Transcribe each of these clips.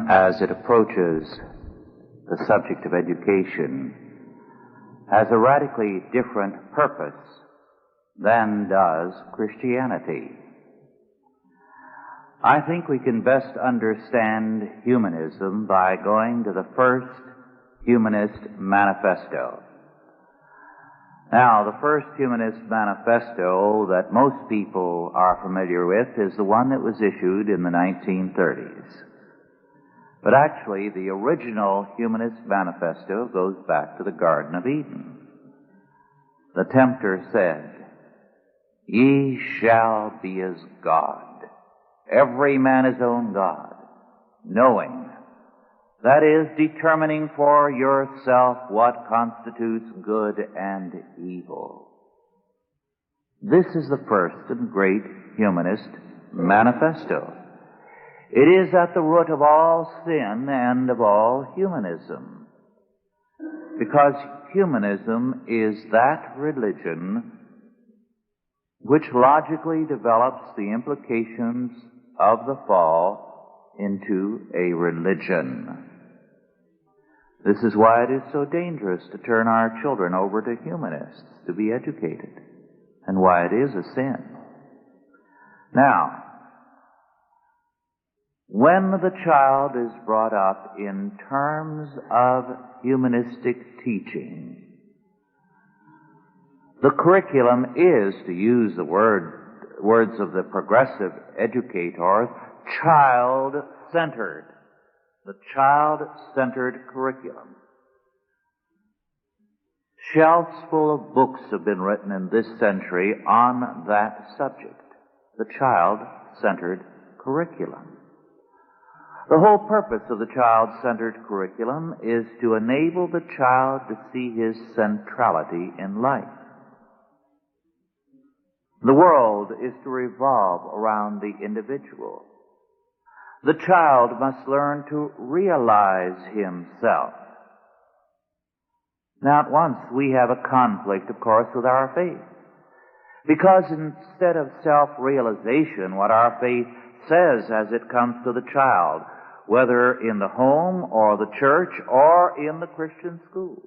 as it approaches the subject of education, has a radically different purpose than does Christianity. I think we can best understand humanism by going to the first humanist manifesto. Now, the first humanist manifesto that most people are familiar with is the one that was issued in the 1930s. But actually, the original humanist manifesto goes back to the Garden of Eden. The tempter said, "Ye shall be as God, every man his own God, knowing," that is, determining for yourself what constitutes good and evil. This is the first and great humanist manifesto. It is at the root of all sin and of all humanism, because humanism is that religion which logically develops the implications of the fall into a religion. This is why it is so dangerous to turn our children over to humanists to be educated, and why it is a sin. Now, when the child is brought up in terms of humanistic teaching, the curriculum is, to use the words of the progressive educator, child-centered. The child-centered curriculum. Shelves full of books have been written in this century on that subject, the child-centered curriculum. The whole purpose of the child-centered curriculum is to enable the child to see his centrality in life. The world is to revolve around the individual. The child must learn to realize himself. Now, at once, we have a conflict, of course, with our faith. Because instead of self-realization, what our faith says as it comes to the child, whether in the home or the church or in the Christian school,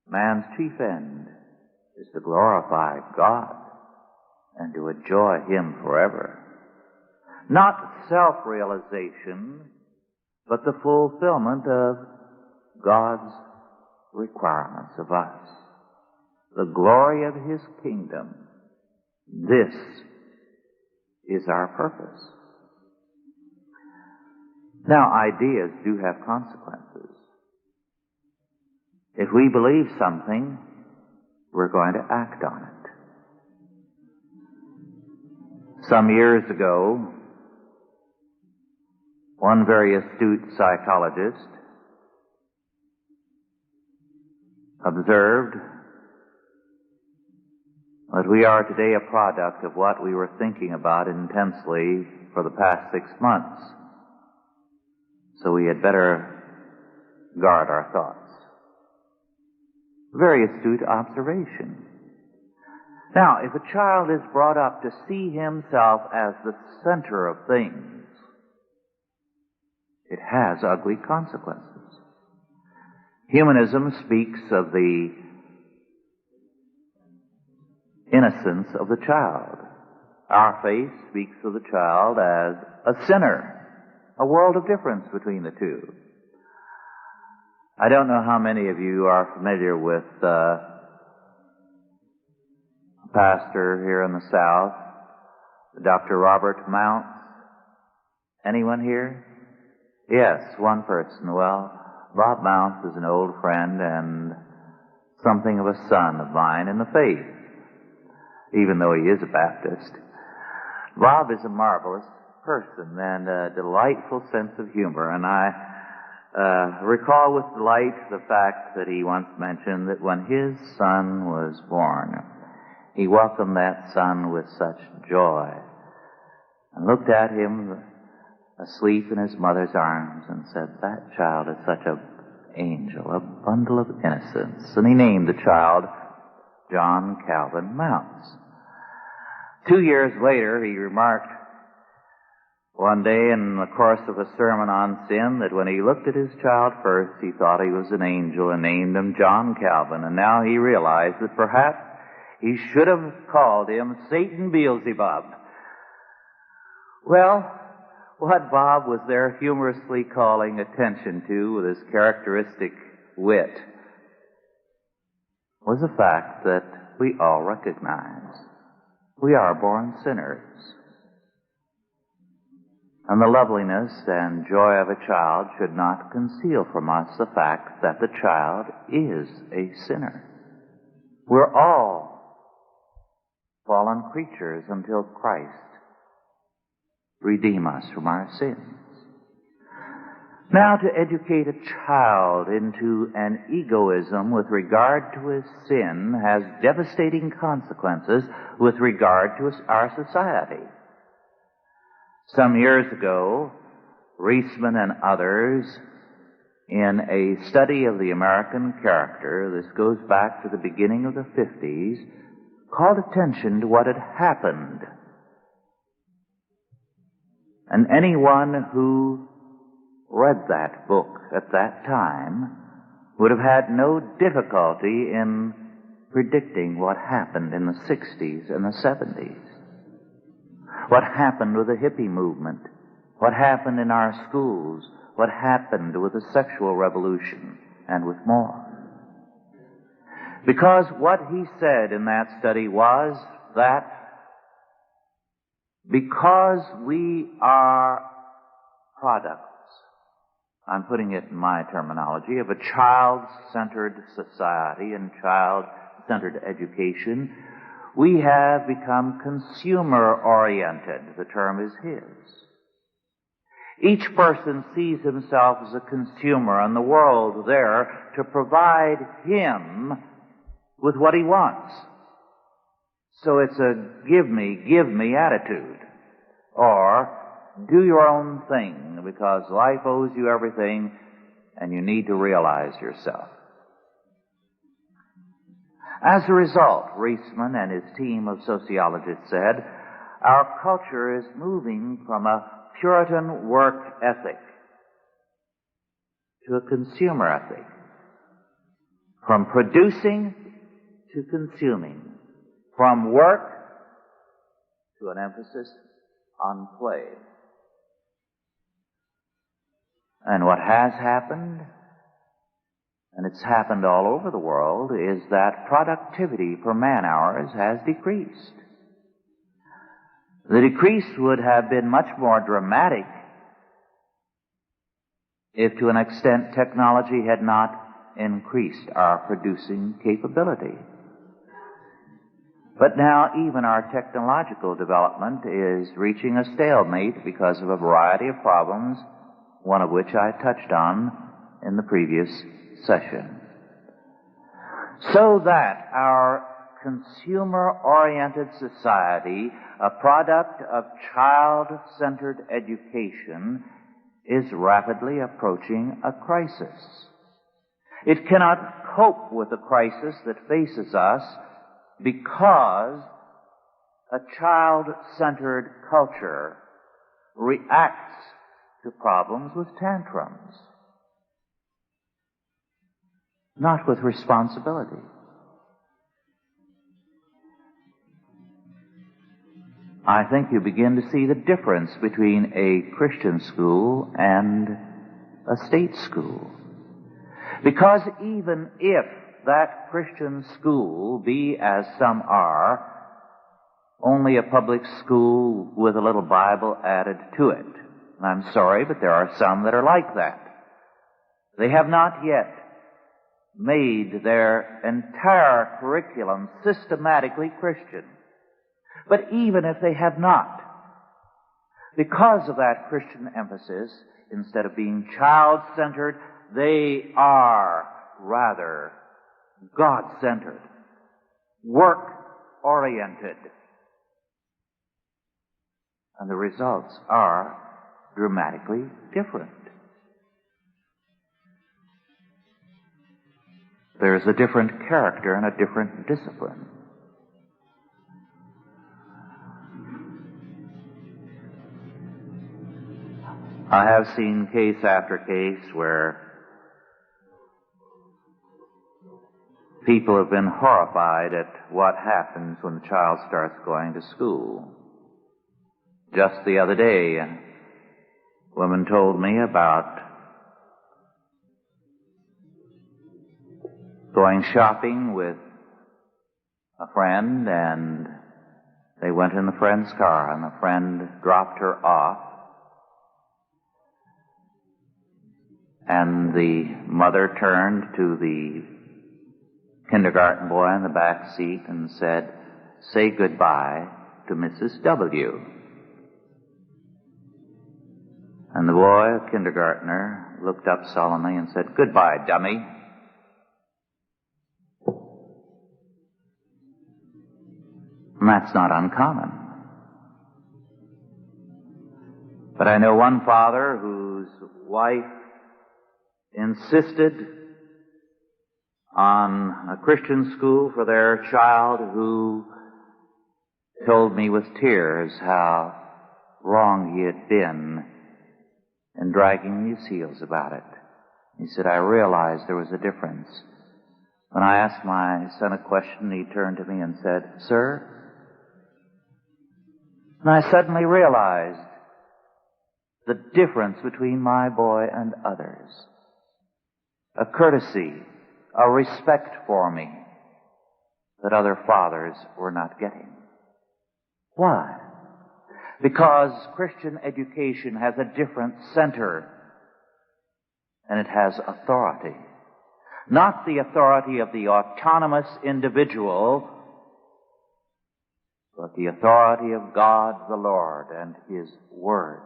man's chief end is to glorify God and to enjoy Him forever. Not self-realization, but the fulfillment of God's requirements of us. The glory of His kingdom. This is our purpose. Now, ideas do have consequences. If we believe something, we're going to act on it. Some years ago, one very astute psychologist observed that we are today a product of what we were thinking about intensely for the past 6 months. So we had better guard our thoughts. Very astute observation. Now, if a child is brought up to see himself as the center of things, it has ugly consequences. Humanism speaks of the innocence of the child. Our faith speaks of the child as a sinner. A world of difference between the two. I don't know how many of you are familiar with a pastor here in the South, Dr. Robert Mounce. Anyone here? Yes, one person. Well, Bob Mounce is an old friend and something of a son of mine in the faith, even though he is a Baptist. Bob is a marvelous person and a delightful sense of humor, and I recall with delight the fact that he once mentioned that when his son was born, he welcomed that son with such joy and looked at him asleep in his mother's arms and said, "That child is such an angel, a bundle of innocence." And he named the child John Calvin Mounce. 2 years later, he remarked, one day in the course of a sermon on sin that when he looked at his child first, he thought he was an angel and named him John Calvin, and now he realized that perhaps he should have called him Satan Beelzebub. Well, what Bob was there humorously calling attention to with his characteristic wit was the fact that we all recognize we are born sinners. And the loveliness and joy of a child should not conceal from us the fact that the child is a sinner. We're all fallen creatures until Christ redeem us from our sins. Now, to educate a child into an egoism with regard to his sin has devastating consequences with regard to our society. Some years ago, Reisman and others, in a study of the American character, this goes back to the beginning of the 50s, called attention to what had happened. And anyone who read that book at that time would have had no difficulty in predicting what happened in the 60s and the 70s. What happened with the hippie movement, what happened in our schools, what happened with the sexual revolution, and with more. Because what he said in that study was that because we are products, I'm putting it in my terminology, of a child-centered society and child-centered education, we have become consumer-oriented. The term is his. Each person sees himself as a consumer and the world there to provide him with what he wants. So it's a give me attitude. Or do your own thing because life owes you everything and you need to realize yourself. As a result, Reisman and his team of sociologists said, our culture is moving from a Puritan work ethic to a consumer ethic, from producing to consuming, from work to an emphasis on play. And what has happened, and it's happened all over the world, is that productivity per man hours has decreased. The decrease would have been much more dramatic if to an extent technology had not increased our producing capability. But now even our technological development is reaching a stalemate because of a variety of problems, one of which I touched on in the previous session. So that our consumer-oriented society, a product of child-centered education, is rapidly approaching a crisis. It cannot cope with the crisis that faces us because a child-centered culture reacts to problems with tantrums, not with responsibility. I think you begin to see the difference between a Christian school and a state school. Because even if that Christian school be, as some are, only a public school with a little Bible added to it, and I'm sorry, but there are some that are like that. They have not yet made their entire curriculum systematically Christian. But even if they have not, because of that Christian emphasis, instead of being child-centered, they are rather God-centered, work-oriented. And the results are dramatically different. There's a different character and a different discipline. I have seen case after case where people have been horrified at what happens when the child starts going to school. Just the other day, a woman told me about going shopping with a friend, and they went in the friend's car, and the friend dropped her off, and the mother turned to the kindergarten boy in the back seat and said, "Say goodbye to Mrs. W." And the boy, a kindergartner, looked up solemnly and said, "Goodbye, dummy." And that's not uncommon. But I know one father whose wife insisted on a Christian school for their child, who told me with tears how wrong he had been in dragging his heels about it. He said, "I realized there was a difference. When I asked my son a question, he turned to me and said, 'Sir?' And I suddenly realized the difference between my boy and others. A courtesy, a respect for me that other fathers were not getting. Why? Because Christian education has a different center, and it has authority. Not the authority of the autonomous individual, but the authority of God the Lord and His Word.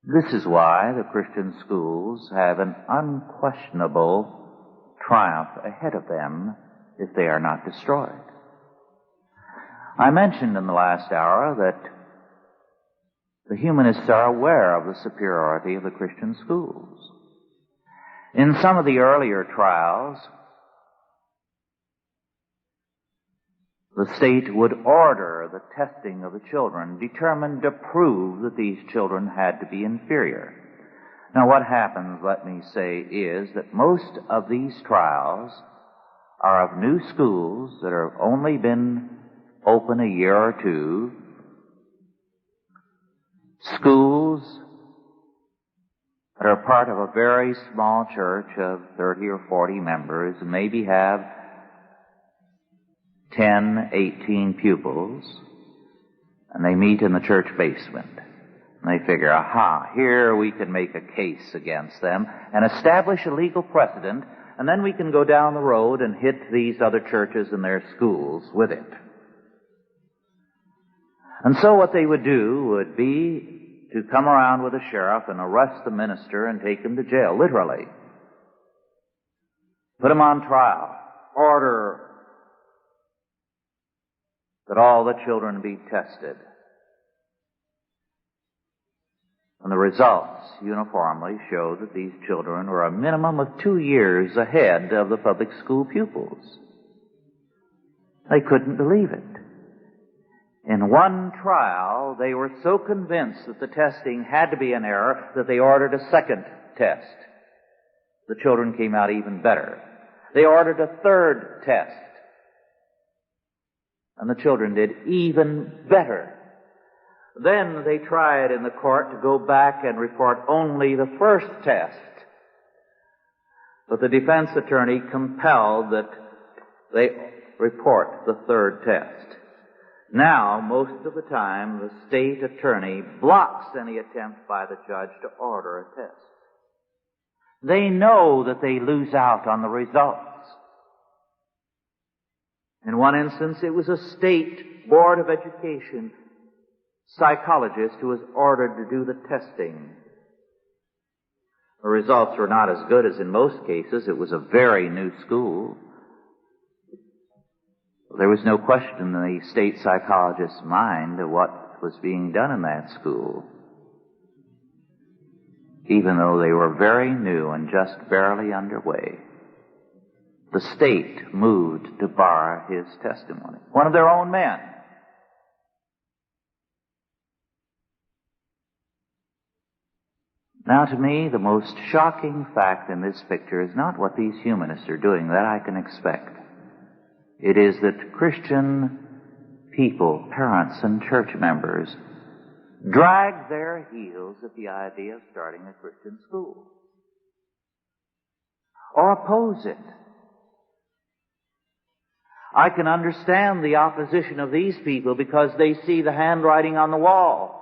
This is why the Christian schools have an unquestionable triumph ahead of them if they are not destroyed. I mentioned in the last hour that the humanists are aware of the superiority of the Christian schools. In some of the earlier trials, the state would order the testing of the children, determined to prove that these children had to be inferior. Now what happens, let me say, is that most of these trials are of new schools that have only been open a year or two, schools that are part of a very small church of 30 or 40 members, and maybe have 10, 18 pupils, and they meet in the church basement. And they figure, aha, here we can make a case against them and establish a legal precedent, and then we can go down the road and hit these other churches and their schools with it. And so what they would do would be to come around with a sheriff and arrest the minister and take him to jail, literally. Put him on trial. Order that all the children be tested. And the results uniformly show that these children were a minimum of 2 years ahead of the public school pupils. They couldn't believe it. In one trial, they were so convinced that the testing had to be an error that they ordered a second test. The children came out even better. They ordered a third test, and the children did even better. Then they tried in the court to go back and report only the first test. But the defense attorney compelled that they report the third test. Now, most of the time, the state attorney blocks any attempt by the judge to order a test. They know that they lose out on the results. In one instance, it was a state board of education psychologist who was ordered to do the testing. The results were not as good as in most cases. It was a very new school. There was no question in the state psychologist's mind of what was being done in that school, even though they were very new and just barely underway. The state moved to bar his testimony. One of their own men. Now, to me, the most shocking fact in this picture is not what these humanists are doing. That I can expect. It is that Christian people, parents and church members, drag their heels at the idea of starting a Christian school, or oppose it. I can understand the opposition of these people because they see the handwriting on the wall.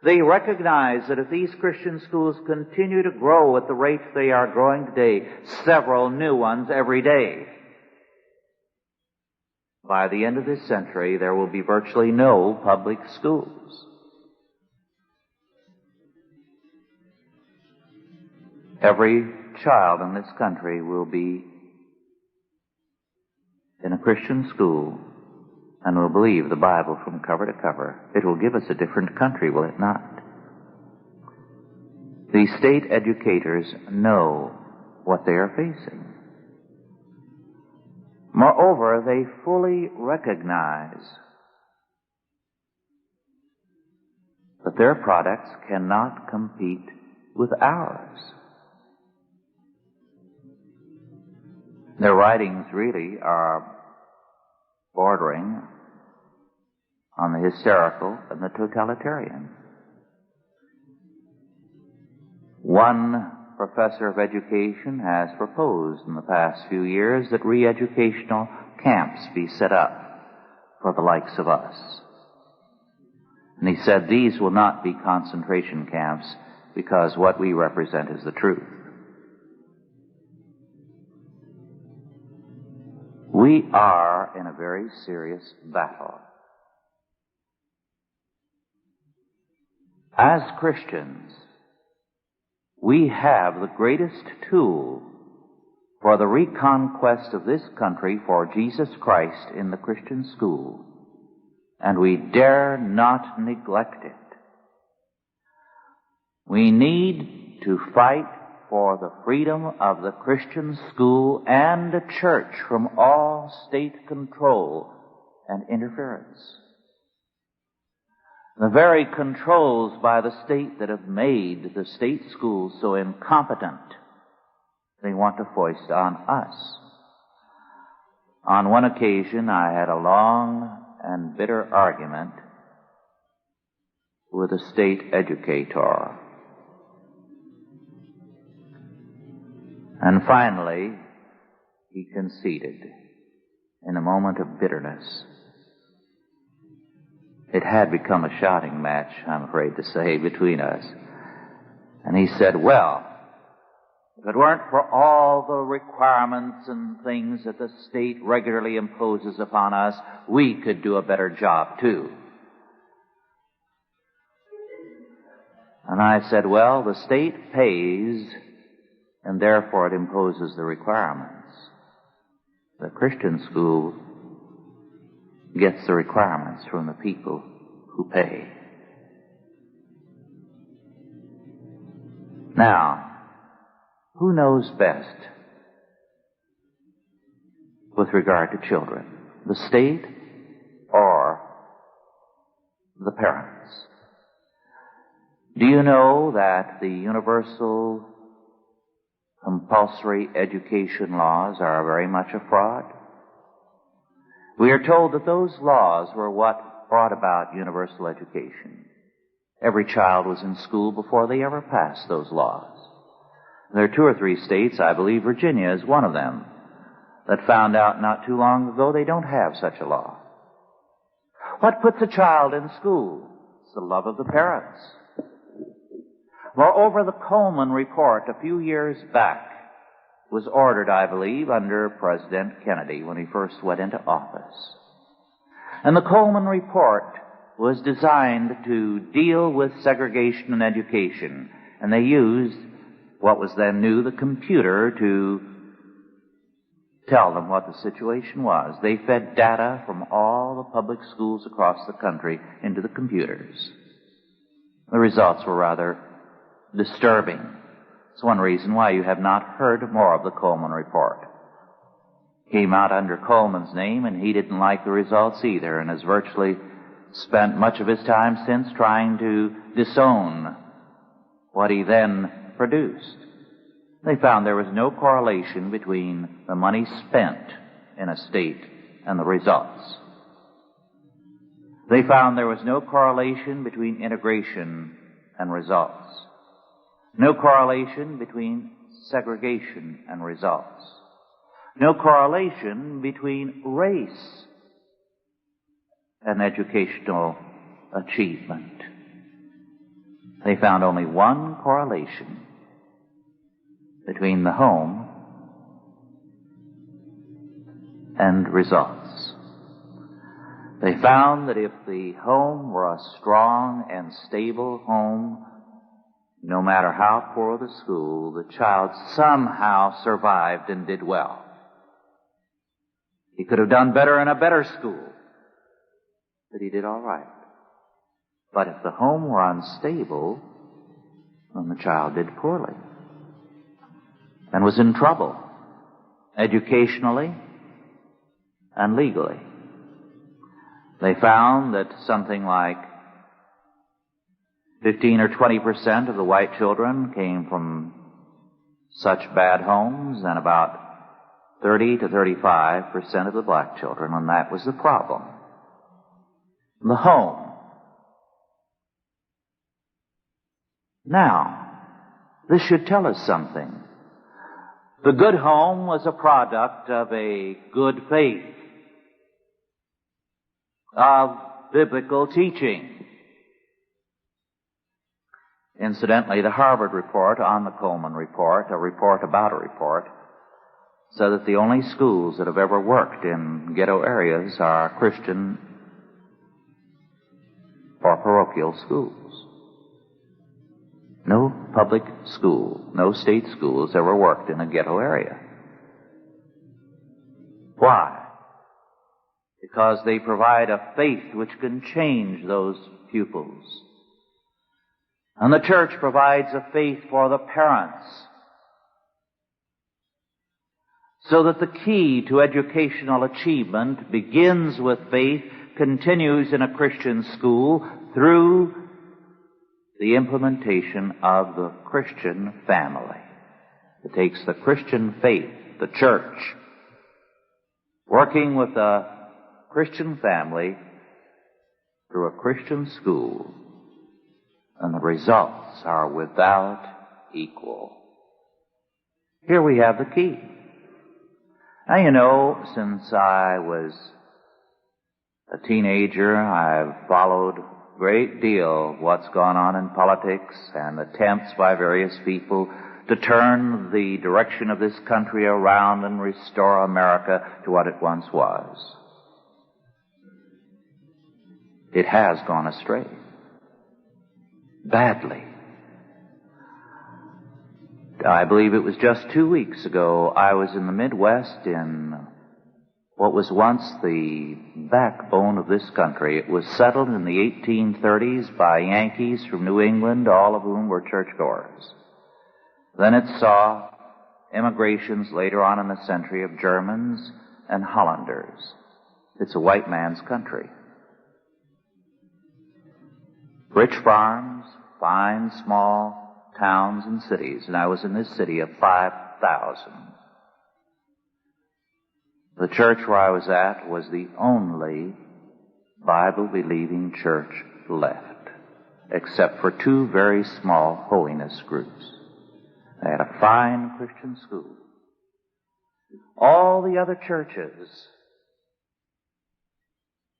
They recognize that if these Christian schools continue to grow at the rate they are growing today, several new ones every day, by the end of this century, there will be virtually no public schools. Every child in this country will be in a Christian school and will believe the Bible from cover to cover. It will give us a different country, will it not? The state educators know what they are facing. Moreover, they fully recognize that their products cannot compete with ours. Their writings really are bordering on the hysterical and the totalitarian. One professor of education has proposed in the past few years that re-educational camps be set up for the likes of us. And he said these will not be concentration camps because what we represent is the truth. We are in a very serious battle. As Christians, we have the greatest tool for the reconquest of this country for Jesus Christ in the Christian school, and we dare not neglect it. We need to fight for the freedom of the Christian school and the church from all state control and interference. The very controls by the state that have made the state schools so incompetent, they want to foist on us. On one occasion, I had a long and bitter argument with a state educator. And finally, he conceded in a moment of bitterness. It had become a shouting match, I'm afraid to say, between us. And he said, well, if it weren't for all the requirements and things that the state regularly imposes upon us, we could do a better job too. And I said, well, the state pays, and therefore it imposes the requirements. The Christian school gets the requirements from the people who pay. Now, who knows best with regard to children? The state or the parents? Do you know that the universal compulsory education laws are very much a fraud? We are told that those laws were what brought about universal education. Every child was in school before they ever passed those laws. There are 2 or 3 states, I believe Virginia is one of them, that found out not too long ago they don't have such a law. What puts a child in school? It's the love of the parents. Moreover, the Coleman report a few years back was ordered, I believe, under President Kennedy when he first went into office. And the Coleman report was designed to deal with segregation in education, and they used what was then new, the computer, to tell them what the situation was. They fed data from all the public schools across the country into the computers. The results were rather disturbing. It's one reason why you have not heard more of the Coleman report. Came out under Coleman's name, and he didn't like the results either, and has virtually spent much of his time since trying to disown what he then produced. They found there was no correlation between the money spent in a state and the results. They found there was no correlation between integration and results. No correlation between segregation and results. No correlation between race and educational achievement. They found only one correlation between the home and results. They found that if the home were a strong and stable home, no matter how poor the school, the child somehow survived and did well. He could have done better in a better school, but he did all right. But if the home were unstable, then the child did poorly and was in trouble, educationally and legally. They found that something like 15 or 20% of the white children came from such bad homes, and about 30 to 35% of the black children, and that was the problem. The home. Now, this should tell us something. The good home was a product of a good faith, of biblical teaching. Incidentally, the Harvard report on the Coleman report, a report about a report, said that the only schools that have ever worked in ghetto areas are Christian or parochial schools. No public school, no state school has ever worked in a ghetto area. Why? Because they provide a faith which can change those pupils. And the church provides a faith for the parents, so that the key to educational achievement begins with faith, continues in a Christian school through the implementation of the Christian family. It takes the Christian faith, the church, working with a Christian family through a Christian school, and the results are without equal. Here we have the key. Now, you know, since I was a teenager, I've followed a great deal of what's gone on in politics and attempts by various people to turn the direction of this country around and restore America to what it once was. It has gone astray. Badly. I believe it was just 2 weeks ago I was in the Midwest in what was once the backbone of this country. It was settled in the 1830s by Yankees from New England, all of whom were churchgoers. Then it saw immigrations later on in the century of Germans and Hollanders. It's a white man's country. Rich farms, fine small towns and cities, and I was in this city of 5,000. The church where I was at was the only Bible-believing church left, except for 2 very small holiness groups. They had a fine Christian school. All the other churches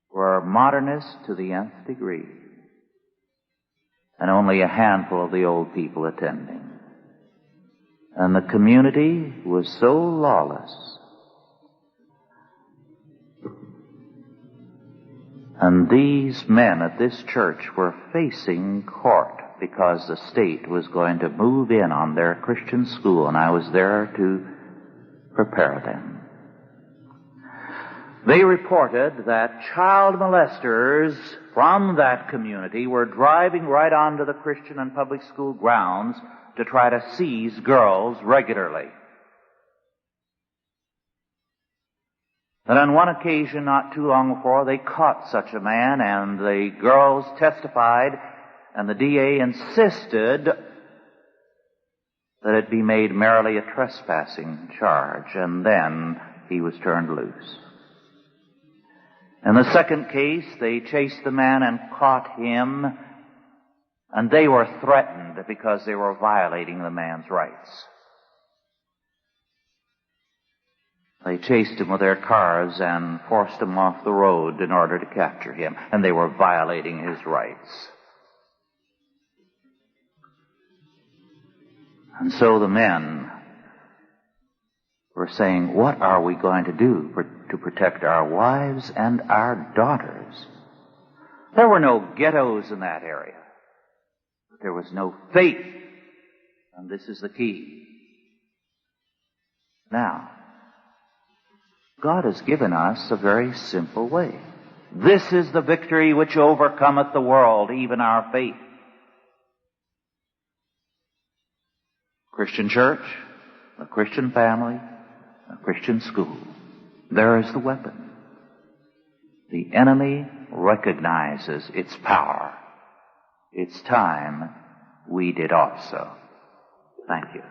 were modernist to the nth degree, and only a handful of the old people attending. And the community was so lawless. And these men at this church were facing court because the state was going to move in on their Christian school, and I was there to prepare them. They reported that child molesters from that community were driving right onto the Christian and public school grounds to try to seize girls regularly. And on one occasion, not too long before, they caught such a man, and the girls testified, and the DA insisted that it be made merely a trespassing charge, and then he was turned loose. In the second case, they chased the man and caught him, and they were threatened because they were violating the man's rights. They chased him with their cars and forced him off the road in order to capture him, and they were violating his rights. And so the men were saying, what are we going to do to protect our wives and our daughters? There were no ghettos in that area. But there was no faith. And this is the key. Now, God has given us a very simple way. This is the victory which overcometh the world, even our faith. Christian church, a Christian family, a Christian school. There is the weapon. The enemy recognizes its power. It's time we did also. Thank you.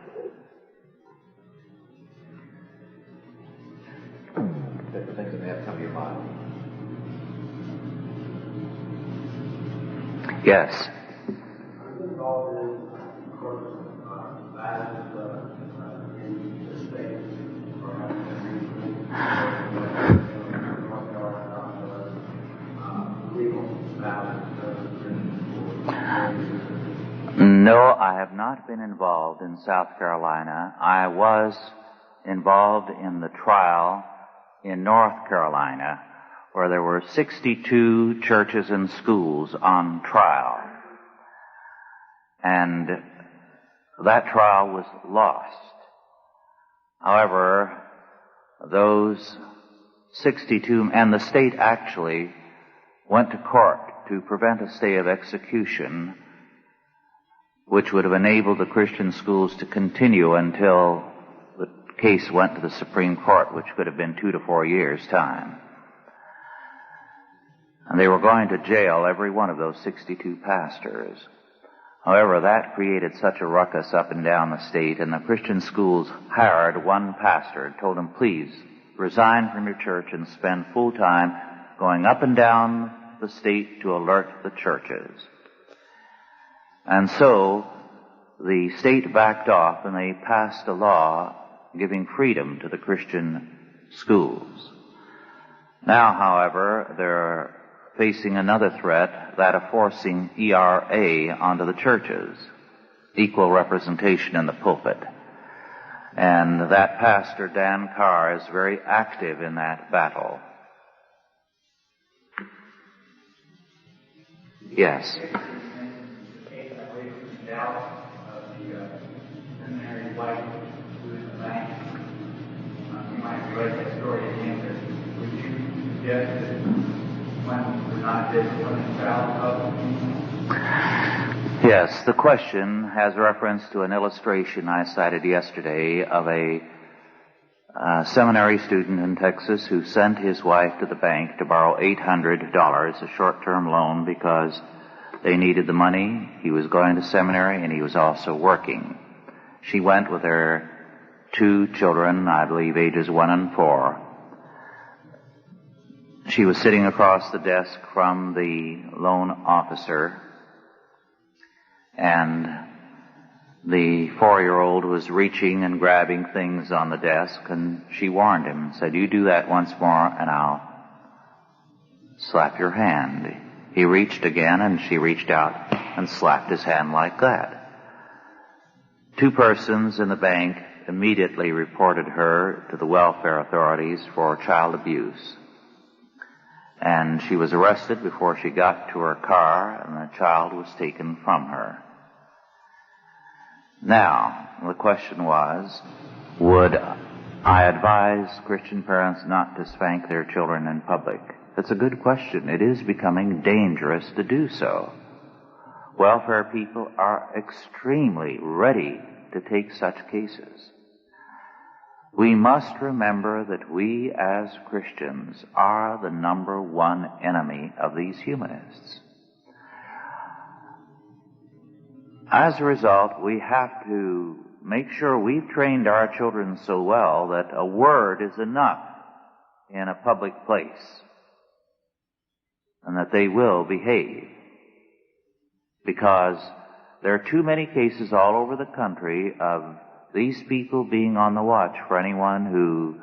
Different things that may have come to your mind. Yes. No, I have not been involved in South Carolina. I was involved in the trial in North Carolina, where there were 62 churches and schools on trial. And that trial was lost. However, those 62, and the state actually went to court to prevent a stay of execution, which would have enabled the Christian schools to continue until the case went to the Supreme Court, which could have been 2 to 4 years' time. And they were going to jail, every one of those 62 pastors. However, that created such a ruckus up and down the state, and the Christian schools hired one pastor and told him, please resign from your church and spend full time going up and down the state to alert the churches. And so the state backed off and they passed a law giving freedom to the Christian schools. Now, however, they're facing another threat, that of forcing ERA onto the churches, equal representation in the pulpit. And that pastor, Dan Carr, is very active in that battle. Yes. Yes, the question has reference to an illustration I cited yesterday of a seminary student in Texas who sent his wife to the bank to borrow $800, a short-term loan, because they needed the money. He was going to seminary and he was also working. She went with her 2 children, I believe ages 1 and 4. She was sitting across the desk from the loan officer, and the 4-year-old was reaching and grabbing things on the desk, and she warned him and said, you do that once more and I'll slap your hand. He reached again, and she reached out and slapped his hand like that. 2 persons in the bank immediately reported her to the welfare authorities for child abuse. And she was arrested before she got to her car, and the child was taken from her. Now, the question was, would I advise Christian parents not to spank their children in public? It's a good question. It is becoming dangerous to do so. Welfare people are extremely ready to take such cases. We must remember that we as Christians are the number one enemy of these humanists. As a result, we have to make sure we've trained our children so well that a word is enough in a public place and that they will behave. Because there are too many cases all over the country of these people being on the watch for anyone who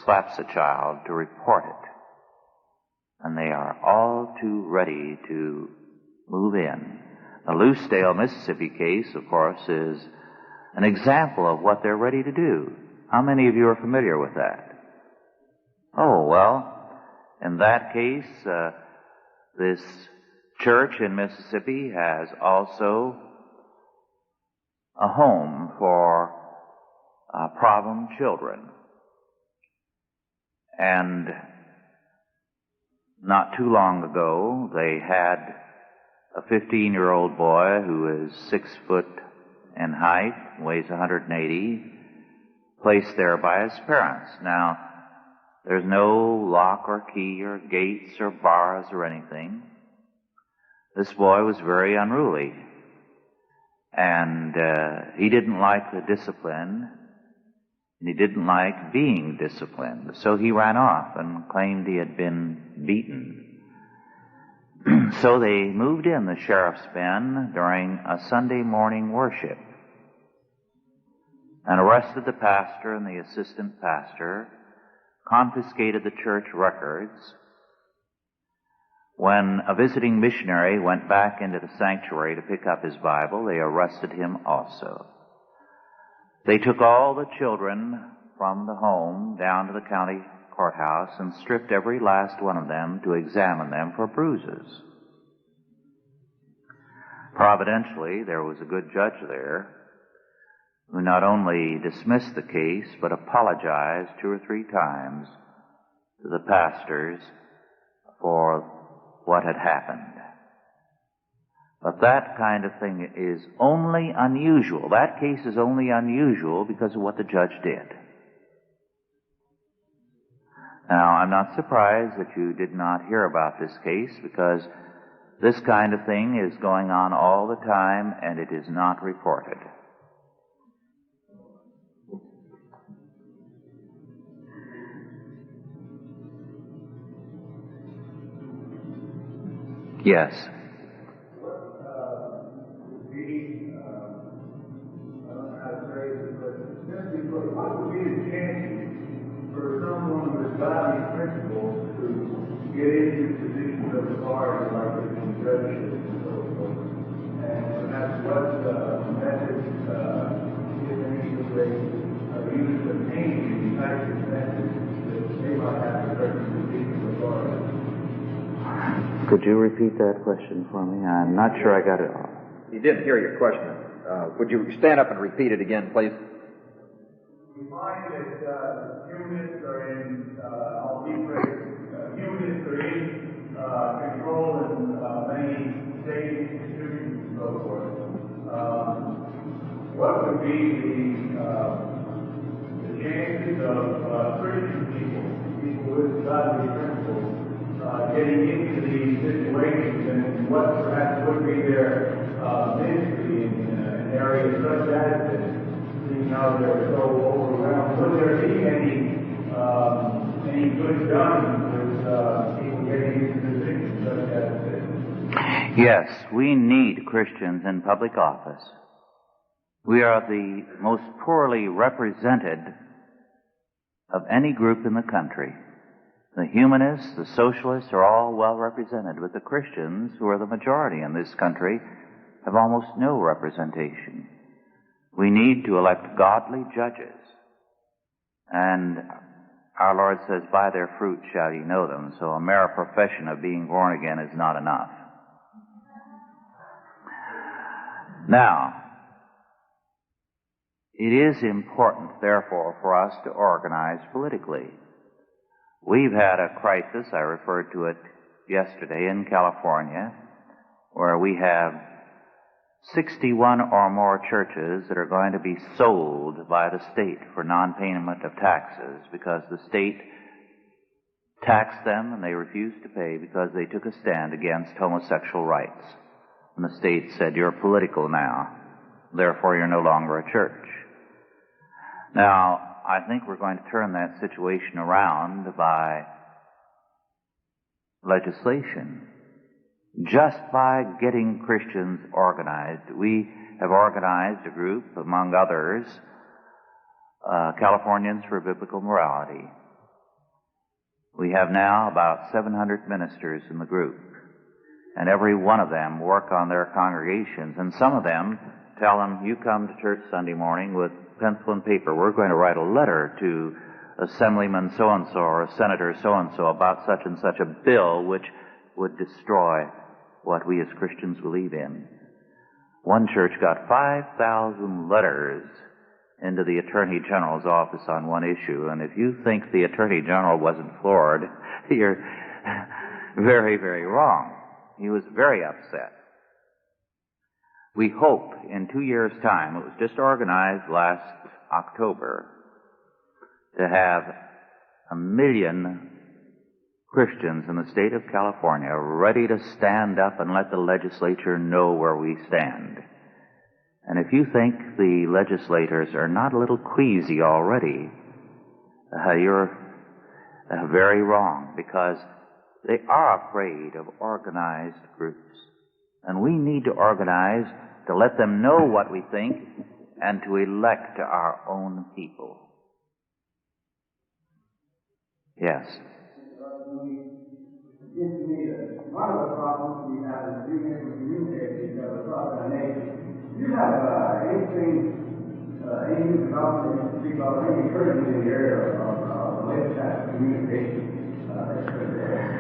slaps a child to report it. And they are all too ready to move in. The Loosedale, Mississippi case, of course, is an example of what they're ready to do. How many of you are familiar with that? Oh, well, in that case, this church in Mississippi has also a home for problem children. And not too long ago, they had a 15-year-old boy who is 6 foot in height, weighs 180, placed there by his parents. Now, there's no lock or key or gates or bars or anything. This boy was very unruly, and he didn't like the discipline, and he didn't like being disciplined. So he ran off and claimed he had been beaten. So they moved in the sheriff's ben during a Sunday morning worship and arrested the pastor and the assistant pastor, confiscated the church records. When a visiting missionary went back into the sanctuary to pick up his Bible, they arrested him also. They took all the children from the home down to the county courthouse and stripped every last one of them to examine them for bruises. Providentially, there was a good judge there who not only dismissed the case, but apologized 2 or 3 times to the pastors for what had happened. But that kind of thing is only unusual. That case is only unusual because of what the judge did. Now, I'm not surprised that you did not hear about this case, because this kind of thing is going on all the time and it is not reported. Yes. What would be, I don't know how to phrase it, but simply put, what would be the chances for someone with godly principles to get into positions of authority like the judgeship and so forth? And perhaps what methods, if any, would they use to obtain these types of methods that they might have a certain position of authority? Could you repeat that question for me? I'm not sure I got it all. You didn't hear your question. Would you stand up and repeat it again, please? We find that humanists are in, humanists are in control in many state institutions and so forth. What would be the chances of Christian people with godly principles, getting into these situations, and what perhaps would be their ministry in areas such as this, seeing how they're so overwhelmed? Would there be any good done with people getting into positions such as this? Yes, we need Christians in public office. We are the most poorly represented of any group in the country. The humanists, the socialists are all well represented, but the Christians, who are the majority in this country, have almost no representation. We need to elect godly judges. And our Lord says, by their fruit shall ye know them. So a mere profession of being born again is not enough. Now, it is important, therefore, for us to organize politically. We've had a crisis, I referred to it yesterday, in California, where we have 61 or more churches that are going to be sold by the state for non-payment of taxes, because the state taxed them and they refused to pay because they took a stand against homosexual rights. And the state said, you're political now, therefore you're no longer a church. Now, I think we're going to turn that situation around by legislation. Just by getting Christians organized. We have organized a group, among others, Californians for Biblical Morality. We have now about 700 ministers in the group, and every one of them work on their congregations, and some of them tell them, you come to church Sunday morning with pencil and paper. We're going to write a letter to Assemblyman so-and-so or Senator so-and-so about such and such a bill which would destroy what we as Christians believe in. One church got 5,000 letters into the Attorney General's office on one issue, and if you think the Attorney General wasn't floored, you're very, very wrong. He was very upset. We hope in 2 years' time, it was just organized last October, to have 1 million Christians in the state of California ready to stand up and let the legislature know where we stand. And if you think the legislators are not a little queasy already, you're very wrong, because they are afraid of organized groups. And we need to organize to let them know what we think and to elect our own people. Yes. It seems to me that one of the problems we have is being able to communicate each other across our nation. Do you have any development to speak of, any encouragement in the area of the latest type of communication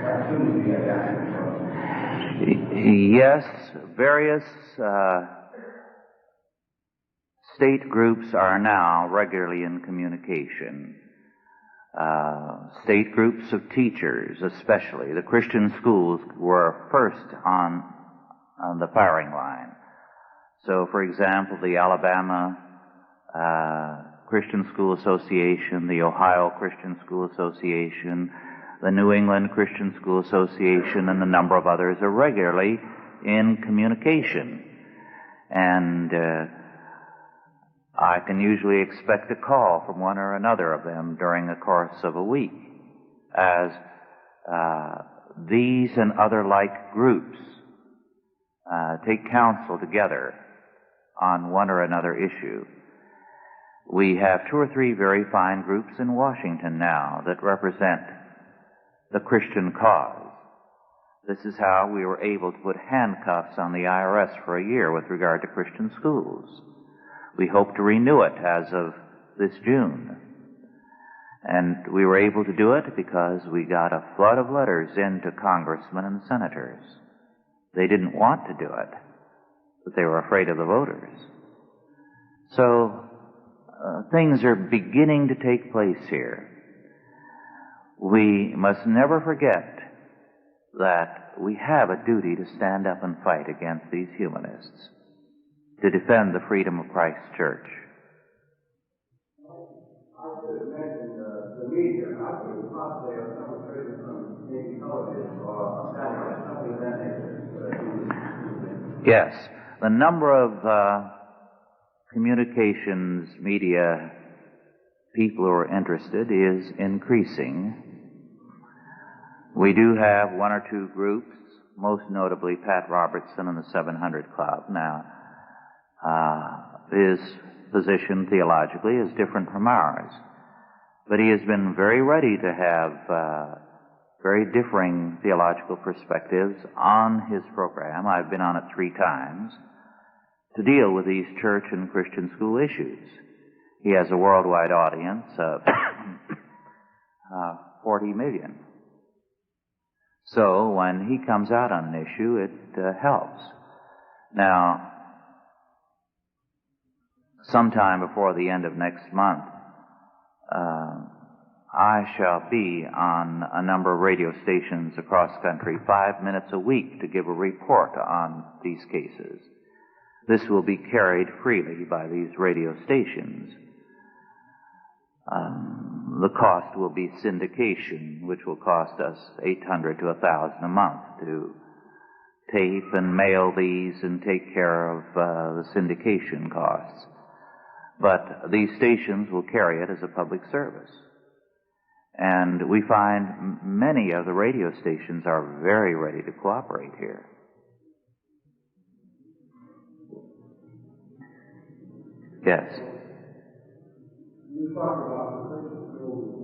that shouldn't be a Yes, various state groups are now regularly in communication. State groups of teachers, especially. The Christian schools were first on the firing line. So, for example, the Alabama Christian School Association, the Ohio Christian School Association, the New England Christian School Association, and a number of others are regularly in communication. And I can usually expect a call from one or another of them during the course of a week, as these and other like groups take counsel together on one or another issue. We have 2 or 3 very fine groups in Washington now that represent the Christian cause. This is how we were able to put handcuffs on the IRS for a year with regard to Christian schools. We hope to renew it as of this June. And we were able to do it because we got a flood of letters into congressmen and senators. They didn't want to do it, but they were afraid of the voters. So things are beginning to take place here. We must never forget that we have a duty to stand up and fight against these humanists, to defend the freedom of Christ's church. I should have mentioned the media. I could have possibly have some criticism from maybe television or satellite, something of that nature. Yes, the number of communications media people who are interested is increasing. We do have 1 or 2 groups, most notably Pat Robertson and the 700 Club. Now, his position theologically is different from ours, but he has been very ready to have very differing theological perspectives on his program. I've been on it 3 times to deal with these church and Christian school issues. He has a worldwide audience of 40 million. So when he comes out on an issue, it helps. Now, sometime before the end of next month, I shall be on a number of radio stations across the country, 5 minutes a week, to give a report on these cases. This will be carried freely by these radio stations. The cost will be syndication, which will cost us $800 to $1,000 a month to tape and mail these and take care of the syndication costs. But these stations will carry it as a public service. And we find many of the radio stations are very ready to cooperate here. Yes. You talk about the principle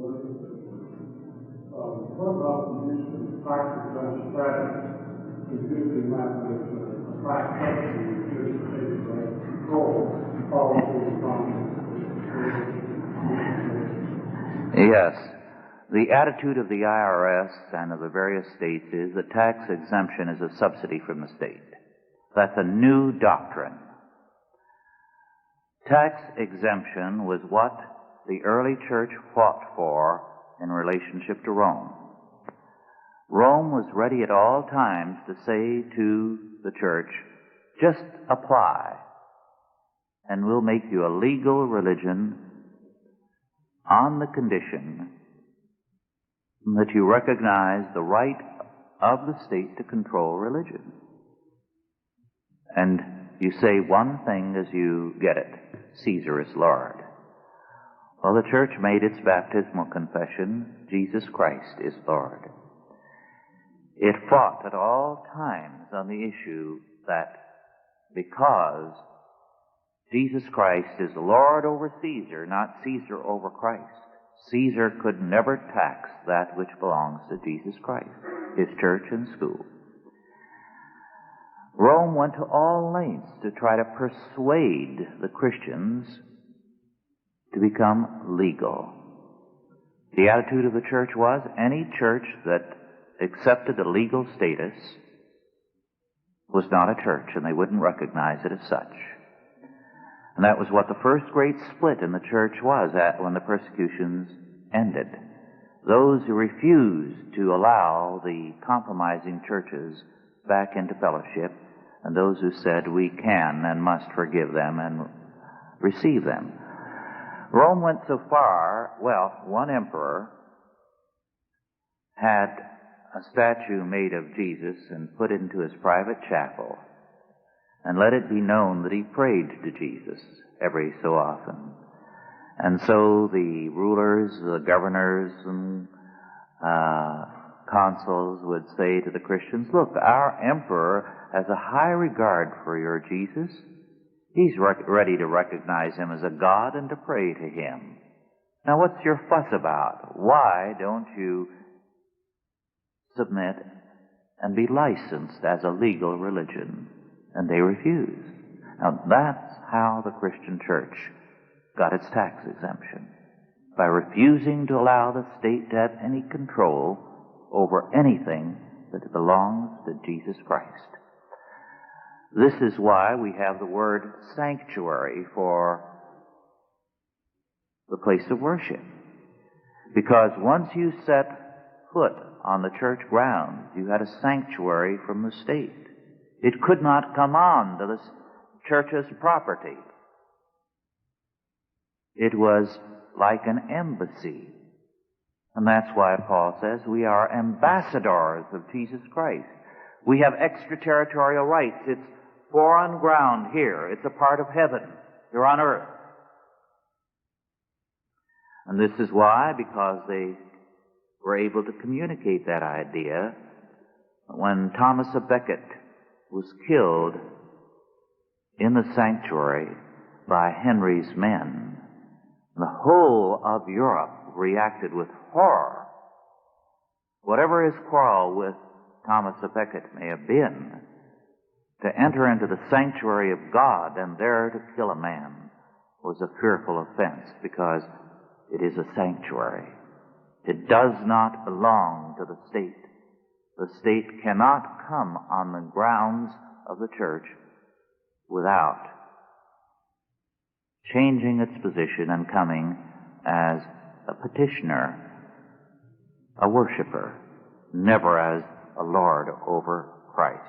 of what about the use of practice and strategy to do the methods of practice to control policy Yes. The attitude of the IRS and of the various states is that tax exemption is a subsidy from the state. That's a new doctrine. Tax exemption was what the early church fought for in relationship to Rome. Rome was ready at all times to say to the church, just apply, and we'll make you a legal religion on the condition that you recognize the right of the state to control religion. And you say one thing as you get it: Caesar is Lord. Well, the church made its baptismal confession, Jesus Christ is Lord. It fought at all times on the issue that because Jesus Christ is Lord over Caesar, not Caesar over Christ, Caesar could never tax that which belongs to Jesus Christ, his church and school. Rome went to all lengths to try to persuade the Christians to become legal. The attitude of the church was any church that accepted a legal status was not a church, and they wouldn't recognize it as such. And that was what the first great split in the church was when the persecutions ended. Those who refused to allow the compromising churches back into fellowship, and those who said we can and must forgive them and receive them. Rome went so far, one emperor had a statue made of Jesus and put into his private chapel, and let it be known that he prayed to Jesus every so often. And so the rulers, the governors, and consuls would say to the Christians, look, our emperor has a high regard for your Jesus. He's ready to recognize him as a God and to pray to him. Now what's your fuss about? Why don't you submit and be licensed as a legal religion? And they refused. Now that's how the Christian church got its tax exemption, by refusing to allow the state to have any control over anything that belongs to Jesus Christ. This is why we have the word sanctuary for the place of worship. Because once you set foot on the church grounds, you had a sanctuary from the state. It could not come on to the church's property. It was like an embassy. And that's why Paul says we are ambassadors of Jesus Christ. We have extraterritorial rights. It's foreign ground here. It's a part of heaven. You're on earth. And this is why, because they were able to communicate that idea, when Thomas à Becket was killed in the sanctuary by Henry's men, the whole of Europe reacted with horror. Whatever his quarrel with Thomas à Becket may have been, to enter into the sanctuary of God and there to kill a man was a fearful offense, because it is a sanctuary. It does not belong to the state. The state cannot come on the grounds of the church without changing its position and coming as a petitioner, a worshiper, never as a lord over Christ.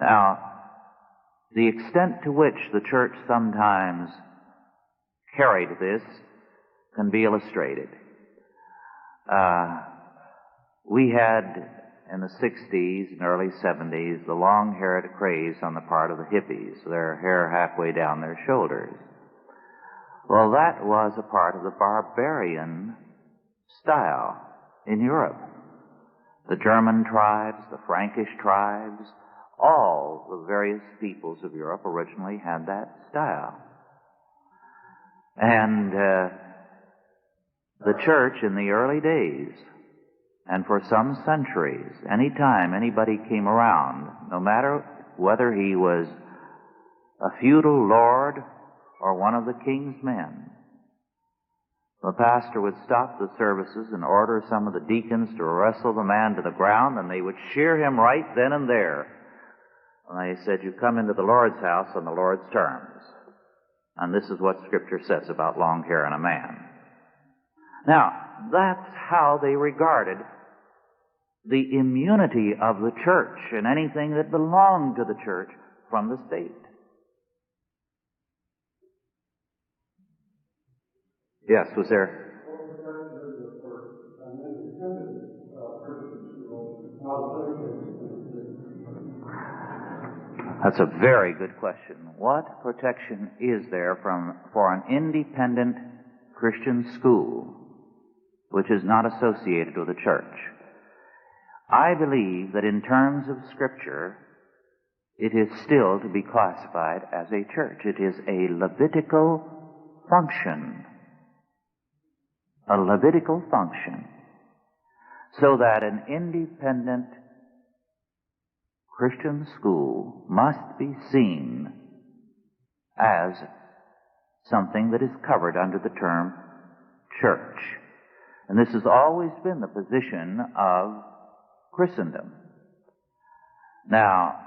Now, the extent to which the church sometimes carried this can be illustrated. We had in the 60s and early 70s, the long-haired craze on the part of the hippies, their hair halfway down their shoulders. Well, that was a part of the barbarian style in Europe. The German tribes, the Frankish tribes, all the various peoples of Europe originally had that style. And the church in the early days, and for some centuries, any time anybody came around, no matter whether he was a feudal lord or one of the king's men, the pastor would stop the services and order some of the deacons to wrestle the man to the ground, and they would shear him right then and there. And they said, "You come into the Lord's house on the Lord's terms." And this is what Scripture says about long hair in a man. Now, that's how they regarded the immunity of the church and anything that belonged to the church from the state. Yes, was there? That's a very good question. What protection is there for an independent Christian school which is not associated with the church? I believe that in terms of Scripture, it is still to be classified as a church. It is a Levitical function. A Levitical function. So that an independent Christian school must be seen as something that is covered under the term church. And this has always been the position of Christendom. Now,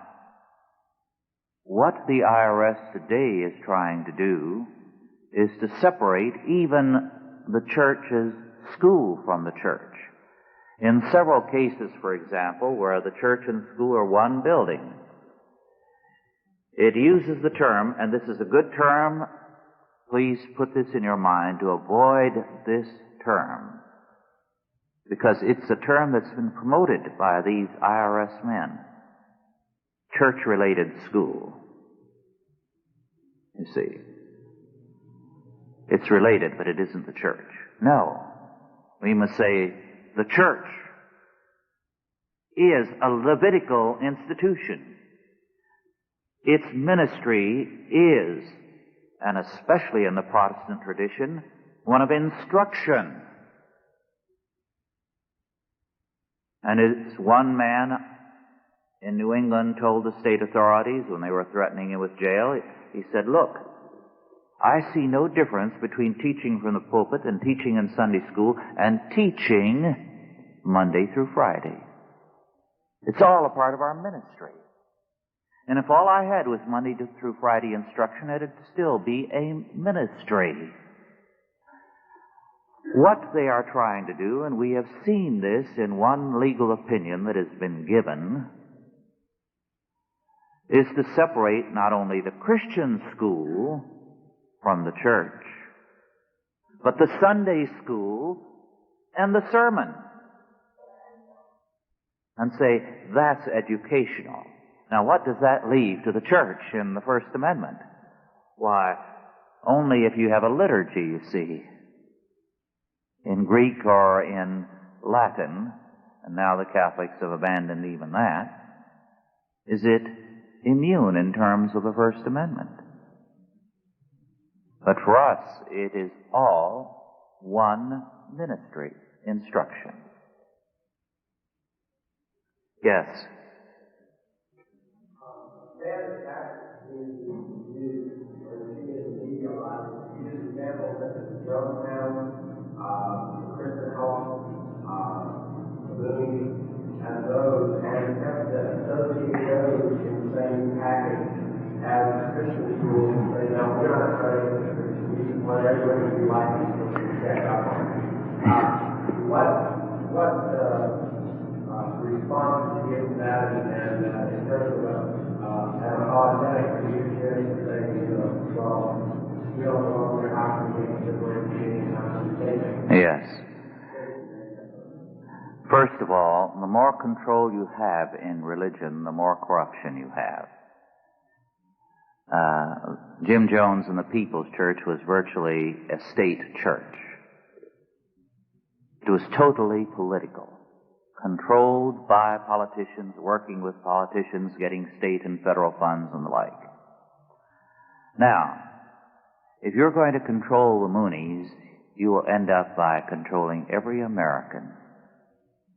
what the IRS today is trying to do is to separate even the church's school from the church. In several cases, for example, where the church and school are one building, it uses the term, and this is a good term, please put this in your mind, to avoid this term, because it's a term that's been promoted by these IRS men. Church-related school. You see. It's related, but it isn't the church. No. We must say the church is a Levitical institution. Its ministry is, and especially in the Protestant tradition, one of instruction. And as one man in New England told the state authorities when they were threatening him with jail, he said, "Look, I see no difference between teaching from the pulpit and teaching in Sunday school and teaching Monday through Friday. It's all a part of our ministry. And if all I had was Monday through Friday instruction, it'd still be a ministry." What they are trying to do, and we have seen this in one legal opinion that has been given, is to separate not only the Christian school from the church, but the Sunday school and the sermon, and say that's educational. Now, what does that leave to the church in the First Amendment? Why, only if you have a liturgy, you see, in Greek or in Latin, and now the Catholics have abandoned even that, is it immune in terms of the First Amendment. But for us, it is all one ministry, instruction. Yes? Christian home, movies, and those, and attempt to associate those in the same package as Christian schools. Say, no, we're not trying to we want everybody to be like us, so we check up on it. What response do you give to that, and in terms of an apologetic community saying, well, we don't know how to make differentiating and how to take it. Yes. First of all, the more control you have in religion, the more corruption you have. Jim Jones and the People's Church was virtually a state church. It was totally political, controlled by politicians, working with politicians, getting state and federal funds and the like. Now, if you're going to control the Moonies, you will end up by controlling every American.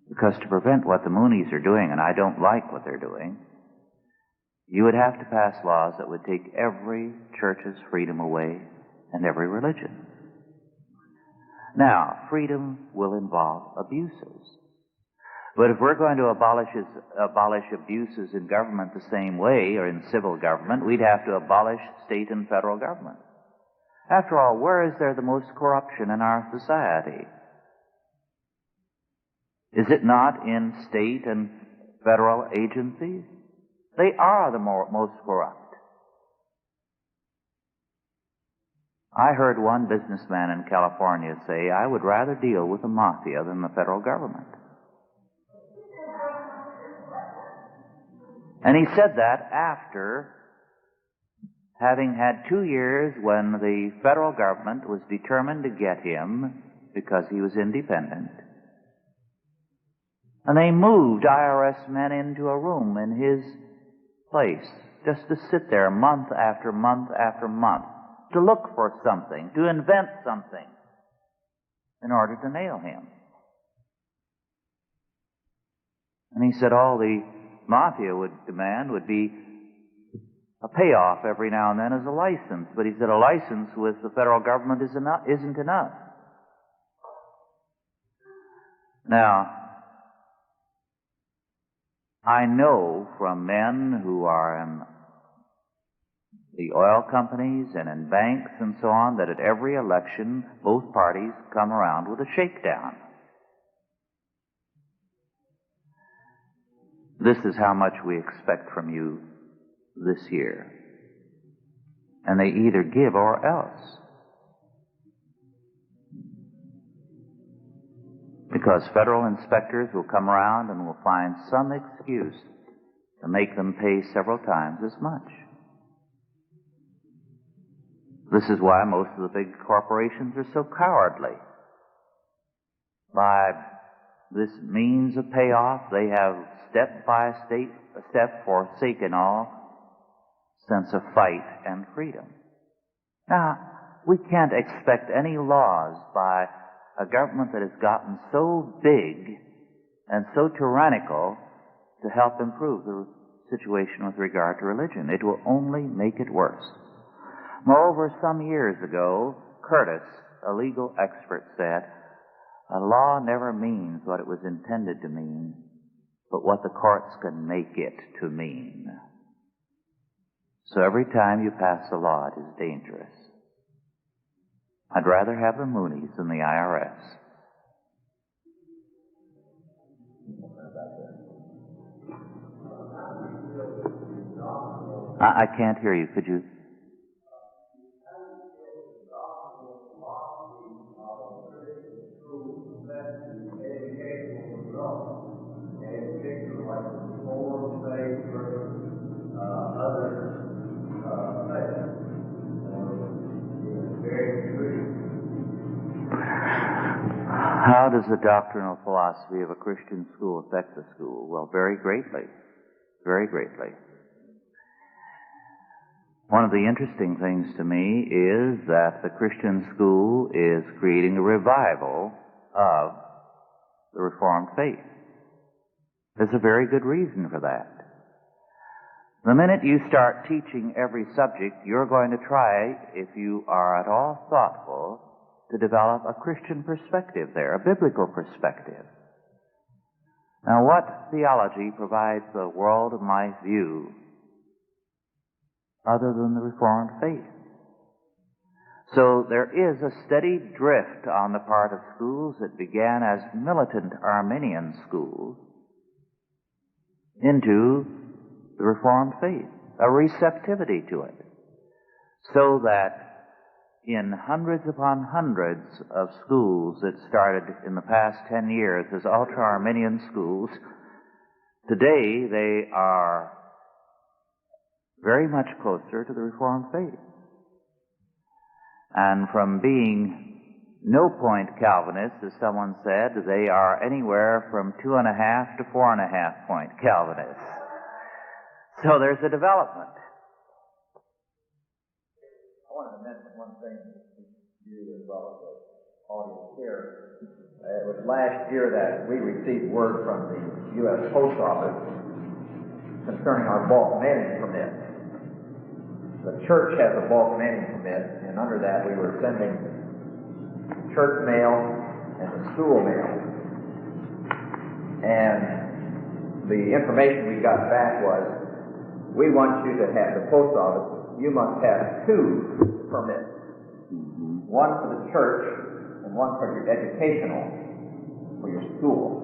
Because to prevent what the Moonies are doing, and I don't like what they're doing, you would have to pass laws that would take every church's freedom away and every religion. Now, freedom will involve abuses. But if we're going to abolish abuses in government the same way, or in civil government, we'd have to abolish state and federal government. After all, where is there the most corruption in our society? Is it not in state and federal agencies? They are the most corrupt. I heard one businessman in California say, I would rather deal with the mafia than the federal government. And he said that after having had 2 years when the federal government was determined to get him because he was independent. And they moved IRS men into a room in his place just to sit there month after month after month, to look for something, to invent something in order to nail him. And he said all the mafia would demand would be a payoff every now and then as a license. But he said a license with the federal government isn't enough. Now, I know from men who are in the oil companies and in banks and so on that at every election both parties come around with a shakedown. This is how much we expect from you this year. And they either give or else. Because federal inspectors will come around and will find some excuse to make them pay several times as much. This is why most of the big corporations are so cowardly. By this means of payoff, they have step by step forsaken all sense of fight and freedom. Now, we can't expect any laws by a government that has gotten so big and so tyrannical to help improve the situation with regard to religion. It will only make it worse. Moreover, some years ago, Curtis, a legal expert, said, a law never means what it was intended to mean, but what the courts can make it to mean. So every time you pass a law, it is dangerous. I'd rather have the Moonies than the IRS. I can't hear you. Could you? How does the doctrinal philosophy of a Christian school affect the school? Well, very greatly. Very greatly. One of the interesting things to me is that the Christian school is creating a revival of the Reformed faith. There's a very good reason for that. The minute you start teaching every subject, you're going to try, if you are at all thoughtful, to develop a Christian perspective there, a biblical perspective. Now, what theology provides the world of my view other than the Reformed faith? So there is a steady drift on the part of schools that began as militant Arminian schools into the Reformed faith, a receptivity to it, so that in hundreds upon hundreds of schools that started in the past 10 years as ultra-Arminian schools. Today, they are very much closer to the Reformed faith. And from being no-point Calvinists, as someone said, they are anywhere from 2.5 to 4.5 point Calvinists. So there's a development. I wanted to mention one thing to you as well as the audience here. It was last year that we received word from the U.S. Post Office concerning our bulk mailing permit. The church has a bulk mailing permit, and under that we were sending church mail and the school mail. And the information we got back was, we want you to have, the post office, you must have 2 permits. One for the church and one for your educational, for your school.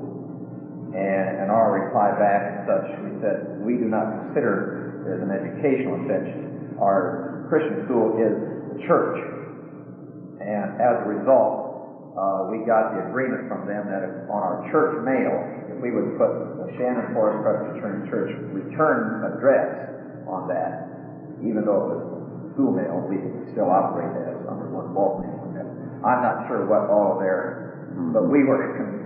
And in our reply back and such, we said, we do not consider it as an educational institution. Our Christian school is the church. And as a result, we got the agreement from them that if on our church mail, if we would put the Shannon Forest Presbyterian Church return address on that, even though it was school mail, we could still operate as under one bulk mail permit. I'm not sure what all of their, but we were,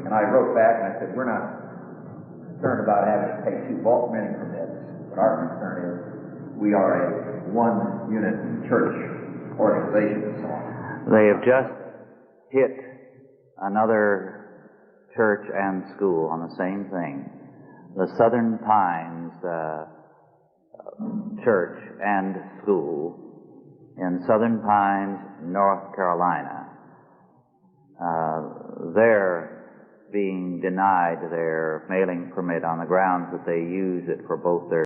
and I wrote back and I said, we're not concerned about having to pay 2 bulk mailing permits, but our concern is we are a one-unit church organization and so on. They have just hit another church and school on the same thing. The Southern Pines Church and School in Southern Pines, North Carolina. They're being denied their mailing permit on the grounds that they use it for both their